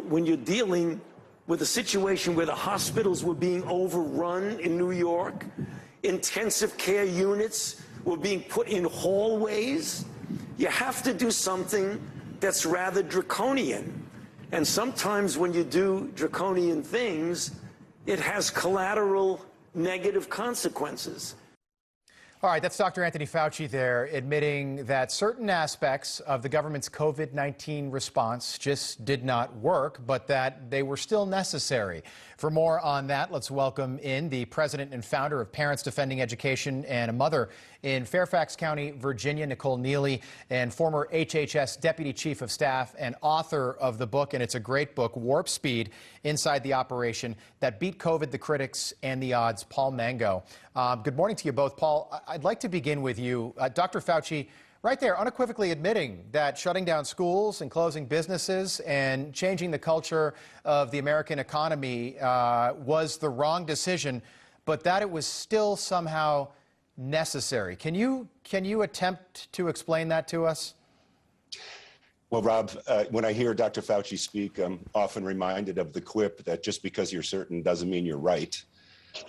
when you're dealing with a situation where the hospitals were being overrun in New York, intensive care units were being put in hallways, you have to do something that's rather draconian. And sometimes when you do draconian things, it has collateral negative consequences. All right, that's Dr. Anthony Fauci there, admitting that certain aspects of the government's COVID-19 response just did not work, but that they were still necessary. For more on that, let's welcome in the president and founder of Parents Defending Education and a mother in Fairfax County, Virginia, Nicole Neily, and former HHS Deputy Chief of Staff and author of the book, and it's a great book, Warp Speed, Inside the Operation That Beat COVID, the Critics, and the Odds, Paul Mango. Good morning to you both. Paul, I'd like to begin with you. Dr. Fauci, right there, unequivocally admitting that shutting down schools and closing businesses and changing the culture of the American economy was the wrong decision, but that it was still somehow necessary. Can you attempt to explain that to us? Well, Rob, when I hear Dr. Fauci speak, I'm often reminded of the quip that just because you're certain doesn't mean you're right.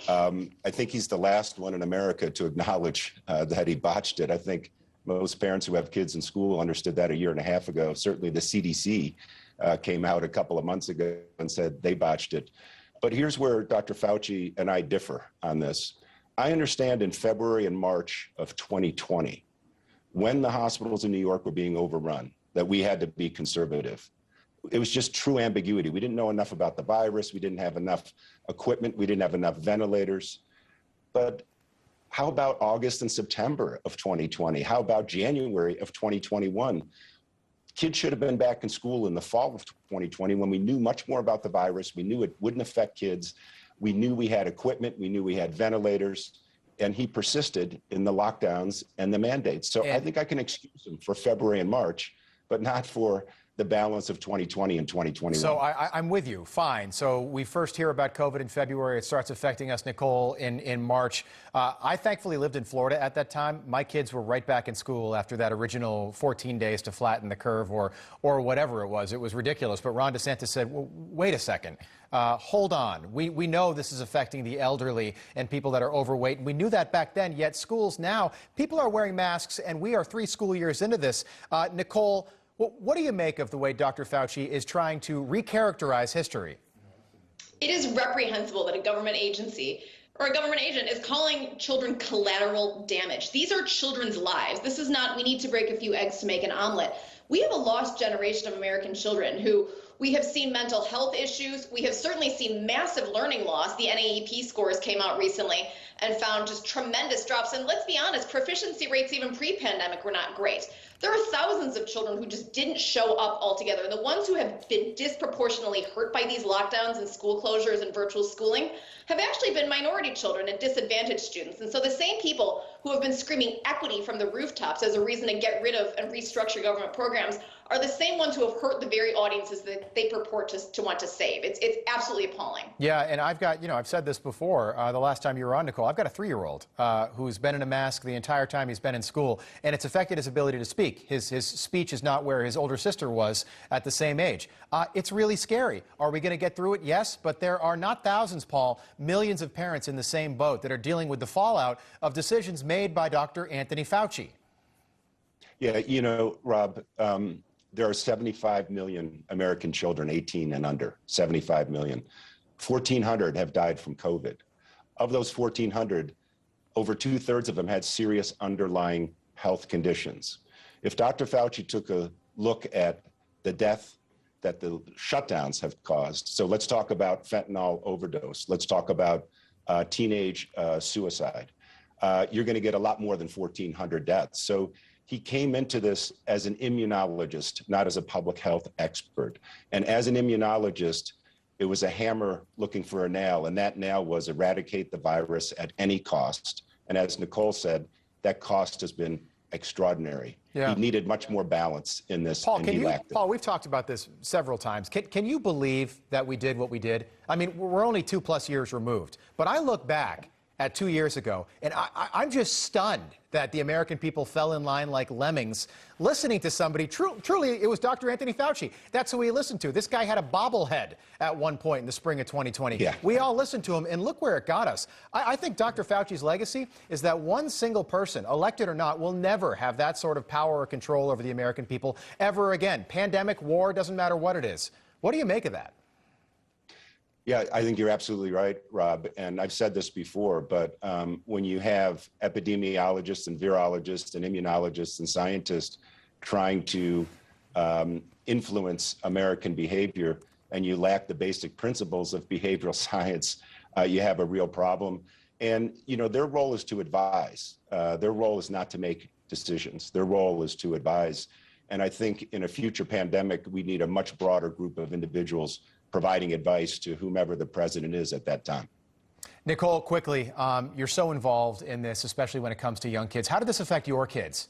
I think he's the last one in America to acknowledge that he botched it. I think most parents who have kids in school understood that a year and a half ago. Certainly the CDC came out a couple of months ago and said they botched it. But here's where Dr. Fauci and I differ on this. I understand in February and March of 2020, when the hospitals in New York were being overrun, that we had to be conservative. It was just true ambiguity. We didn't know enough about the virus. We didn't have enough equipment. We didn't have enough ventilators. But how about August and September of 2020? How about January of 2021? Kids should have been back in school in the fall of 2020 when we knew much more about the virus. We knew it wouldn't affect kids. We knew we had equipment. We knew we had ventilators. And he persisted in the lockdowns and the mandates. So I think I can excuse him for February and March, but not for the balance of 2020 and 2021. So I'm with you. Fine. So we first hear about COVID in February. It starts affecting us, Nicole, in March. I thankfully lived in Florida at that time. My kids were right back in school after that original 14 days to flatten the curve or whatever it was. It was ridiculous. But Ron DeSantis said, well, wait a second. Hold on. We know this is affecting the elderly and people that are overweight. And we knew that back then. Yet schools now, people are wearing masks, and we are 3 school years into this. Nicole, what do you make of the way Dr. Fauci is trying to recharacterize history? It is reprehensible that a government agency or a government agent is calling children collateral damage. These are children's lives. This is not, we need to break a few eggs to make an omelet. We have a lost generation of American children who we have seen mental health issues. We have certainly seen massive learning loss. The NAEP scores came out recently and found just tremendous drops. And let's be honest, proficiency rates even pre-pandemic were not great. There are thousands of children who just didn't show up altogether. The ones who have been disproportionately hurt by these lockdowns and school closures and virtual schooling have actually been minority children and disadvantaged students. And so the same people who have been screaming equity from the rooftops as a reason to get rid of and restructure government programs are the same ones who have hurt the very audiences that they purport to want to save. It's absolutely appalling. Yeah, and I've got, I've said this before, the last time you were on, Nicole, I've got a 3-year-old who's been in a mask the entire time he's been in school, and it's affected his ability to speak. His speech is not where his older sister was at the same age. It's really scary. Are we going to get through it? Yes, but there are not thousands, Paul, millions of parents in the same boat that are dealing with the fallout of decisions made by Dr. Anthony Fauci. Yeah, Rob, there are 75 million American children 18 and under, 75 million. 1,400 have died from COVID. Of those 1,400, over 2/3 of them had serious underlying health conditions. If Dr. Fauci took a look at the death that the shutdowns have caused, so let's talk about fentanyl overdose, let's talk about teenage suicide, you're going to get a lot more than 1,400 deaths. So he came into this as an immunologist, not as a public health expert. And as an immunologist, it was a hammer looking for a nail, and that nail was eradicate the virus at any cost. And as Nicole said, that cost has been extraordinary. Yeah. He needed much more balance in this, Paul, and he lacked it. Paul, we've talked about this several times. Can you believe that we did what we did? I mean, we're only 2+ years removed, but I look back at 2 years ago. And I'm just stunned that the American people fell in line like lemmings, listening to somebody. Truly, it was Dr. Anthony Fauci. That's who we listened to. This guy had a bobblehead at one point in the spring of 2020. Yeah. We all listened to him, and look where it got us. I think Dr. Fauci's legacy is that one single person, elected or not, will never have that sort of power or control over the American people ever again. Pandemic, war, doesn't matter what it is. What do you make of that? Yeah, I think you're absolutely right, Rob. And I've said this before, but when you have epidemiologists and virologists and immunologists and scientists trying to influence American behavior, and you lack the basic principles of behavioral science, you have a real problem. And, you know, their role is to advise. Their role is not to make decisions. Their role is to advise. And I think in a future pandemic, we need a much broader group of individuals providing advice to whomever the president is at that time. Nicole, quickly, you're so involved in this, especially when it comes to young kids. How did this affect your kids?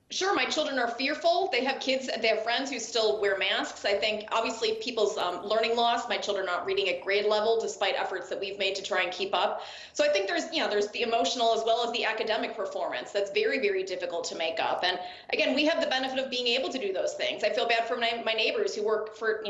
Sure, my children are fearful. They have kids, they have friends who still wear masks. I think obviously people's learning loss. My children aren't reading at grade level despite efforts that we've made to try and keep up. So I think there's the emotional as well as the academic performance that's very, very difficult to make up. And again, we have the benefit of being able to do those things. I feel bad for my neighbors who work for,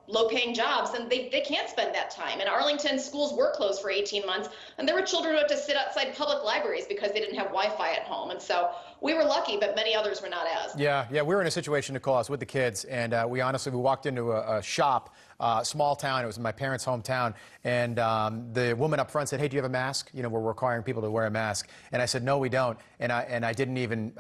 low-paying jobs, and they can't spend that time. In Arlington, schools were closed for 18 months, and there were children who had to sit outside public libraries because they didn't have Wi-Fi at home. And so we were lucky, but many others were not as. Yeah, we were in a situation, Nicole, I was with the kids, and we walked into a shop, small town. It was in my parents' hometown, and the woman up front said, "Hey, do you have a mask? You know, we're requiring people to wear a mask." And I said, "No, we don't." And I didn't even.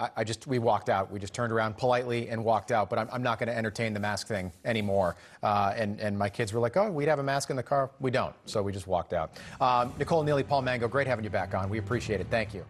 We walked out. We just turned around politely and walked out. But I'm not going to entertain the mask thing anymore. And my kids were like, "Oh, we'd have a mask in the car." We don't. So we just walked out. Nicole Neily, Paul Mango, great having you back on. We appreciate it. Thank you.